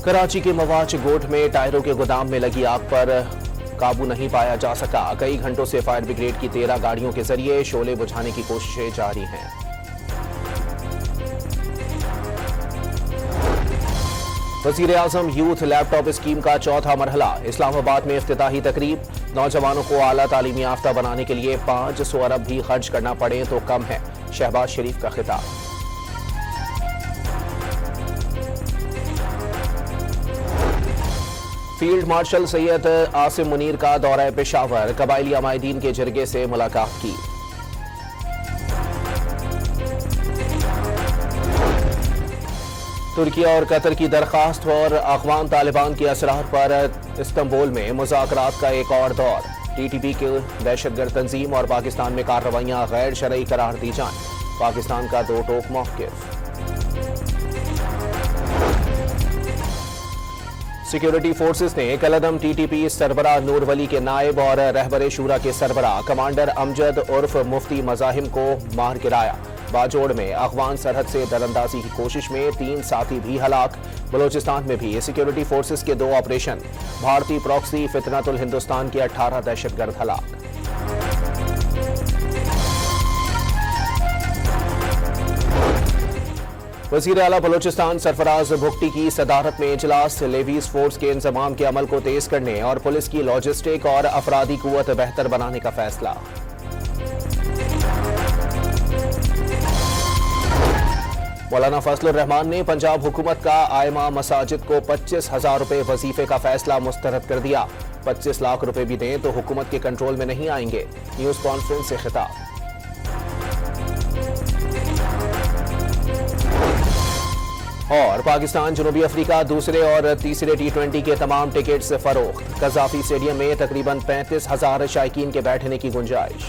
कराची के मवाज गोट में टायरों के गोदाम में लगी आग पर काबू नहीं पाया जा सका। कई घंटों से फायर ब्रिगेड की 13 गाड़ियों के जरिए शोले बुझाने की कोशिशें जारी हैं। वज़ीर-ए-आज़म यूथ लैपटॉप स्कीम का चौथा मरहला इस्लामाबाद में इफ्तिताही तकरीब। नौजवानों को आला तालीमी याफ्ता बनाने के लिए 500 अरब भी खर्च करना पड़े तो कम है, शहबाज शरीफ का खिताब। फील्ड मार्शल सैयद आसिम मुनीर का दौरा पेशावर, कबायली अमायदीन के जरिए से मुलाकात की। तुर्की और कतर की दरखास्त और अफगान तालिबान के असरार पर इस्तांबुल में मुज़ाकरात का एक और दौर। टीटीपी की दहशतगर्द तंजीम और पाकिस्तान में कार्रवाइयां गैर शरई करार दी जाएं, पाकिस्तान का दो टोक मौक़िफ़। सिक्योरिटी फोर्सेस ने कलदम टीटीपी सरबराह नूर वली के नायब और रहबरे शूरा के सरबराह कमांडर अमजद उर्फ मुफ्ती मज़ाहिम को मार गिराया। बाजोड़ में अफगान सरहद से दरअंदाजी की कोशिश में 3 साथी भी हलाक। बलोचिस्तान में भी सिक्योरिटी फोर्सेस के 2 ऑपरेशन। भारतीय प्रॉक्सी फितनतुल हिंदुस्तान के 18 दहशतगर्द हलाक। वज़ीर आला बलोचिस्तान सरफराज भुगटी की सदारत में इजलास। लेवीज फोर्स के इंतजाम के अमल को तेज करने और पुलिस की लॉजिस्टिक और अफरादी कुव्वत बेहतर बनाने का फैसला। मौलाना फजलुर रहमान ने पंजाब हुकूमत का आयमा मसाजिद को 25,000 रुपए वजीफे का फैसला मुस्तरद कर दिया। 25 लाख रुपए भी दें तो हुकूमत के कंट्रोल में नहीं आएंगे, न्यूज कॉन्फ्रेंस से खिताब। और पाकिस्तान जनूबी अफ्रीका दूसरे और तीसरे T20 के तमाम टिकट्स फरोख्त। कज़ाफी स्टेडियम में तकरीबन 35,000 शायकीन के बैठने की गुंजाइश।